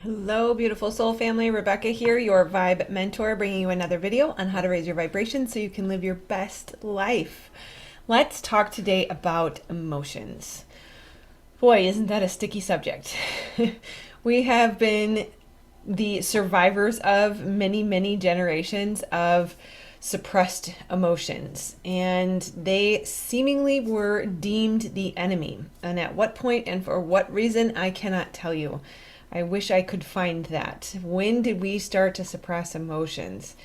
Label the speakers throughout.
Speaker 1: Hello, beautiful soul family. Rebecca here, your vibe mentor, bringing you another video on how to raise your vibration so you can live your best life. Let's talk today about emotions. Boy, isn't that a sticky subject? We have been the survivors of many generations of suppressed emotions, and they seemingly were deemed the enemy. And at what point and for what reason, I cannot tell you. I wish I could find that. When did we start to suppress emotions?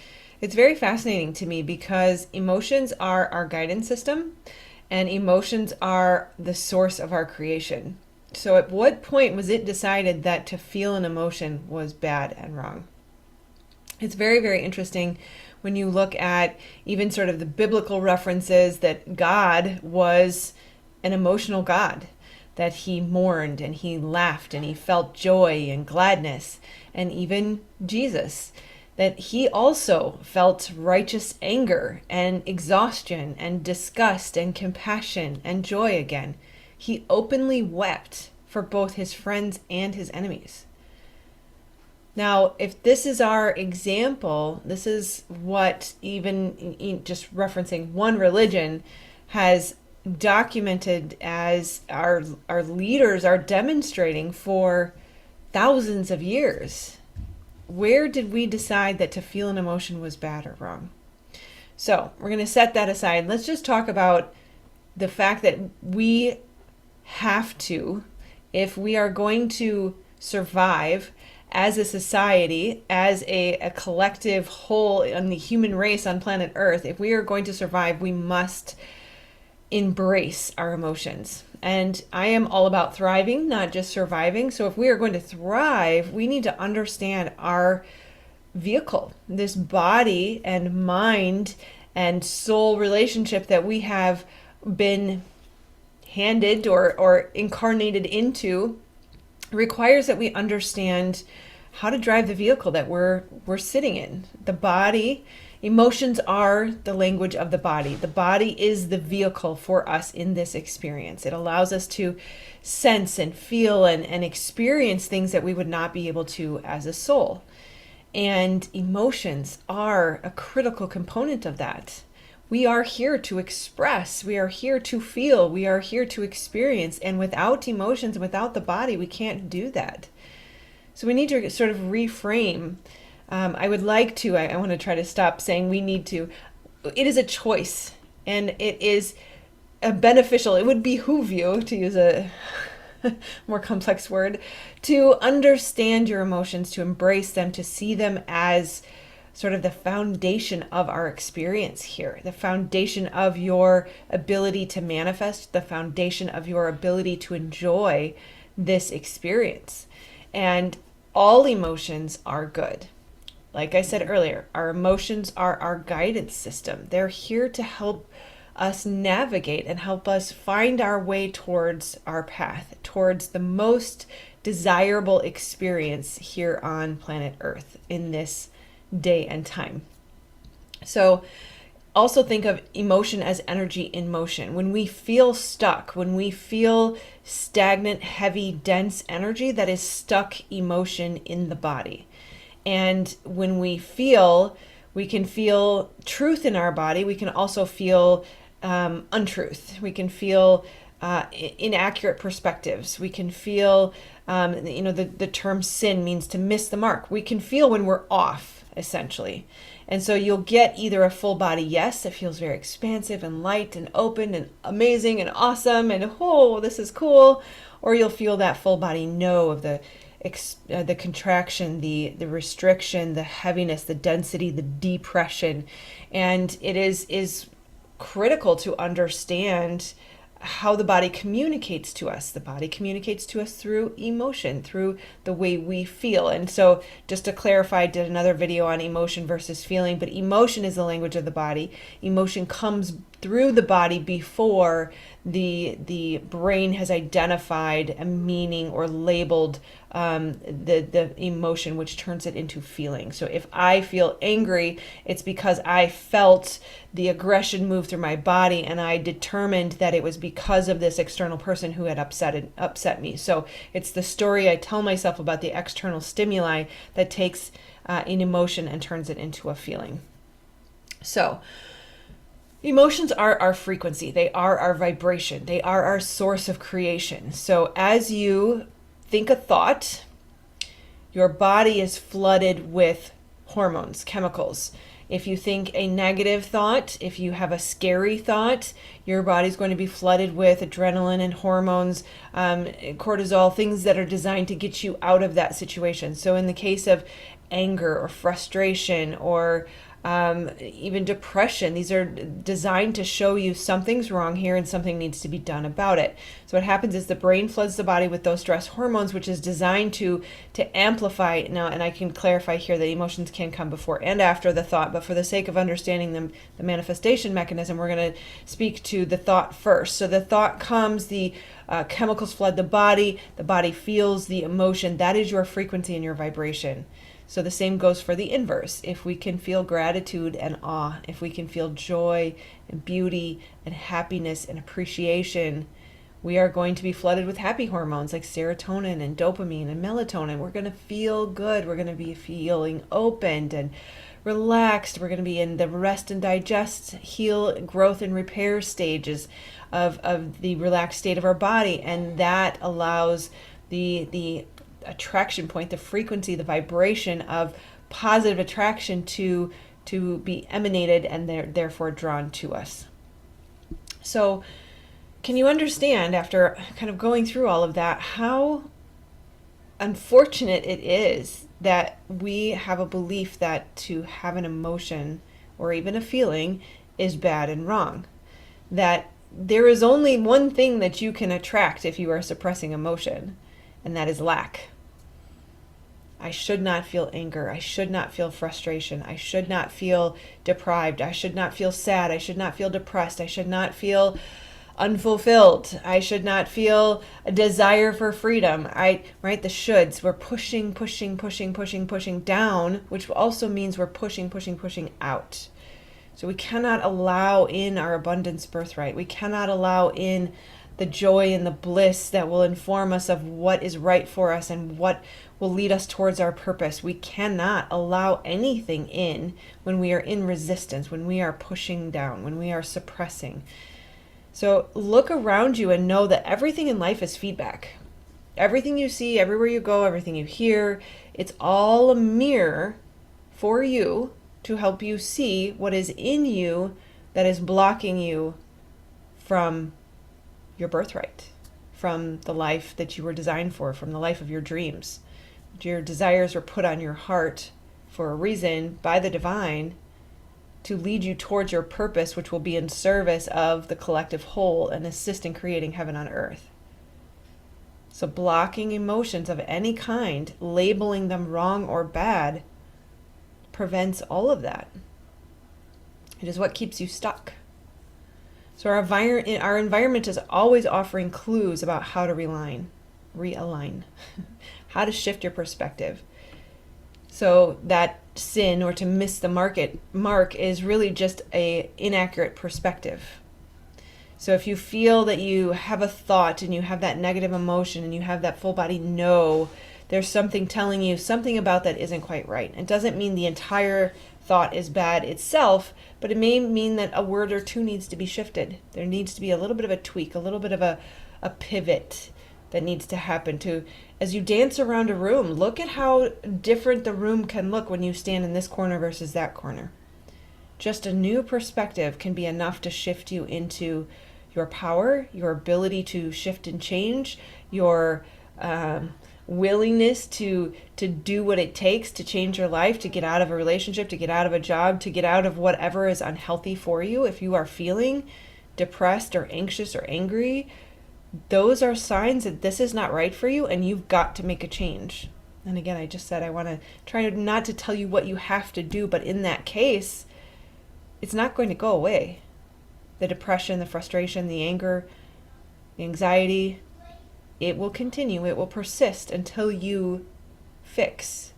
Speaker 1: It's very fascinating to me because emotions are our guidance system and emotions are the source of our creation. So, at what point was it decided that to feel an emotion was bad and wrong? It's very interesting when you look at even sort of the biblical references that God was an emotional God, that he mourned and he laughed and he felt joy and gladness, and even Jesus, that he also felt righteous anger and exhaustion and disgust and compassion and joy again. He openly wept for both his friends and his enemies. Now, if this is our example, this is what even just referencing one religion has documented as our leaders are demonstrating for thousands of years. Where did we decide that to feel an emotion was bad or wrong? So we're going to set that aside. Let's just talk about the fact that we have to, if we are going to survive as a society, as a collective whole in the human race on planet Earth, if we are going to survive, we must embrace our emotions. And I am all about thriving, not just surviving. So if we are going to thrive, we need to understand our vehicle, this body and mind and soul relationship that we have been handed or incarnated into requires that we understand how to drive the vehicle that we're sitting in. The body, emotions are the language of the body. The body is the vehicle for us in this experience. It allows us to sense and feel and experience things that we would not be able to as a soul. And emotions are a critical component of that. We are here to express, we are here to feel, we are here to experience. And without emotions, without the body, we can't do that. So we need to sort of reframe. I would like to, I want to try to stop saying we need to. It is a choice, and it is a beneficial, it would behoove you, to use a more complex word, to understand your emotions, to embrace them, to see them as sort of the foundation of our experience here, the foundation of your ability to manifest, the foundation of your ability to enjoy this experience. And all emotions are good. Like I said earlier, our emotions are our guidance system. They're here to help us navigate and help us find our way towards our path, towards the most desirable experience here on planet Earth in this day and time. So also think of emotion as energy in motion. When we feel stuck, when we feel stagnant, heavy, dense energy, that is stuck emotion in the body. And when we feel, we can feel truth in our body. We can also feel untruth. We can feel inaccurate perspectives. We can feel, the term sin means to miss the mark. We can feel when we're off, essentially. And so you'll get either a full body yes that feels very expansive and light and open and amazing and awesome and oh, this is cool, or you'll feel that full body no of the contraction, the restriction, the heaviness, the density, the depression. And it is critical to understand how the body communicates to us. The body communicates to us through emotion, through the way we feel. And so just to clarify, I did another video on emotion versus feeling, but emotion is the language of the body. Emotion comes through the body before the brain has identified a meaning or labeled the emotion, which turns it into feeling. So if I feel angry, it's because I felt the aggression move through my body, and I determined that it was because of this external person who had upset me. So it's the story I tell myself about the external stimuli that takes an emotion and turns it into a feeling. So emotions are our frequency. They are our vibration. They are our source of creation. So as you think a thought, your body is flooded with hormones, chemicals. If you think a negative thought, if you have a scary thought, your body's going to be flooded with adrenaline and hormones, cortisol, things that are designed to get you out of that situation. So in the case of anger or frustration or even depression, these are designed to show you something's wrong here and something needs to be done about it. So what happens is the brain floods the body with those stress hormones, which is designed to amplify. Now, and I can clarify here that emotions can come before and after the thought, but for the sake of understanding the manifestation mechanism, we're going to speak to the thought first. So the thought comes, the chemicals flood the body feels the emotion. That is your frequency and your vibration. So the same goes for the inverse. If we can feel gratitude and awe, if we can feel joy and beauty and happiness and appreciation, we are going to be flooded with happy hormones like serotonin and dopamine and melatonin. We're going to feel good. We're going to be feeling opened and relaxed. We're going to be in the rest and digest, heal, growth, and repair stages of the relaxed state of our body. And that allows the attraction point, the frequency, the vibration of positive attraction to be emanated and therefore drawn to us. So can you understand, after kind of going through all of that, how unfortunate it is that we have a belief that to have an emotion or even a feeling is bad and wrong? That there is only one thing that you can attract if you are suppressing emotion, and that is lack. I should not feel anger. I should not feel frustration. I should not feel deprived. I should not feel sad. I should not feel depressed. I should not feel unfulfilled. I should not feel a desire for freedom. Right? The shoulds. We're pushing down, which also means we're pushing out. So we cannot allow in our abundance birthright. We cannot allow in the joy and the bliss that will inform us of what is right for us and what will lead us towards our purpose. We cannot allow anything in when we are in resistance, when we are pushing down, when we are suppressing. So look around you and know that everything in life is feedback. Everything you see, everywhere you go, everything you hear, it's all a mirror for you to help you see what is in you that is blocking you from your birthright, from the life that you were designed for, from the life of your dreams. Your desires were put on your heart for a reason by the divine to lead you towards your purpose, which will be in service of the collective whole and assist in creating heaven on earth. So blocking emotions of any kind, labeling them wrong or bad, prevents all of that. It is what keeps you stuck. So our environment is always offering clues about how to realign, how to shift your perspective. So that sin, or to miss the mark, is really just a inaccurate perspective. So if you feel that you have a thought and you have that negative emotion and you have that full body no, there's something telling you something about that isn't quite right. It doesn't mean the entire thought is bad itself, but it may mean that a word or two needs to be shifted. There needs to be a little bit of a tweak, a little bit of a pivot that needs to happen. As you dance around a room, look at how different the room can look when you stand in this corner versus that corner. Just a new perspective can be enough to shift you into your power, your ability to shift and change, your willingness to do what it takes to change your life, to get out of a relationship, to get out of a job, to get out of whatever is unhealthy for you. If you are feeling depressed or anxious or angry, those are signs that this is not right for you and you've got to make a change. And again, I just said I want to try not to tell you what you have to do, but in that case, it's not going to go away. the depression, the frustration, the anger, the anxiety, it will continue, it will persist until you fix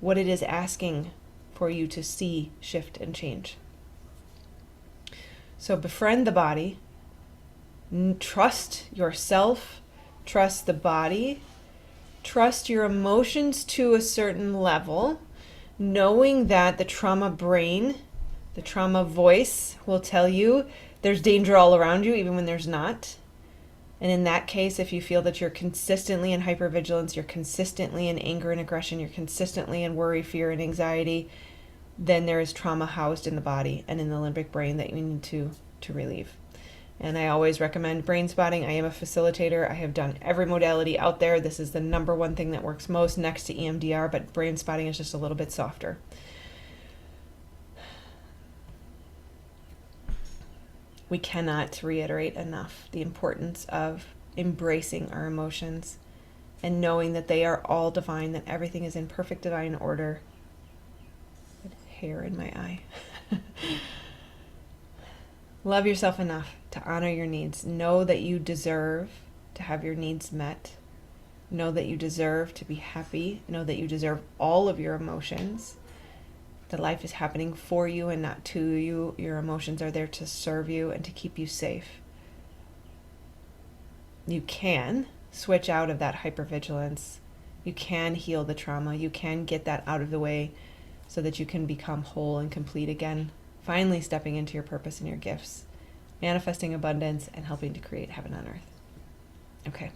Speaker 1: what it is asking for you to see, shift, and change. So befriend the body, trust yourself, trust the body, trust your emotions to a certain level, knowing that the trauma brain, the trauma voice will tell you there's danger all around you, even when there's not. And in that case, if you feel that you're consistently in hypervigilance, you're consistently in anger and aggression, you're consistently in worry, fear, and anxiety, then there is trauma housed in the body and in the limbic brain that you need to relieve. And I always recommend brain spotting. I am a facilitator. I have done every modality out there. This is the number one thing that works most next to EMDR, but brain spotting is just a little bit softer. We cannot reiterate enough the importance of embracing our emotions and knowing that they are all divine, that everything is in perfect divine order. Hair in my eye. Love yourself enough to honor your needs. Know that you deserve to have your needs met. Know that you deserve to be happy. Know that you deserve all of your emotions. That life is happening for you and not to you. Your emotions are there to serve you and to keep you safe. You can switch out of that hypervigilance. You can heal the trauma. You can get that out of the way so that you can become whole and complete again. Finally stepping into your purpose and your gifts, manifesting abundance, and helping to create heaven on earth. Okay,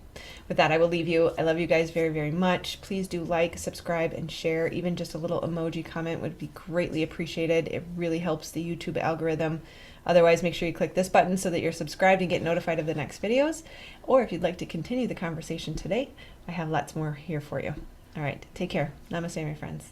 Speaker 1: with that, I will leave you. I love you guys very, very much. Please do like, subscribe, and share. Even just a little emoji comment would be greatly appreciated. It really helps the YouTube algorithm. Otherwise, make sure you click this button so that you're subscribed and get notified of the next videos. Or if you'd like to continue the conversation today, I have lots more here for you. All right, take care. Namaste, my friends.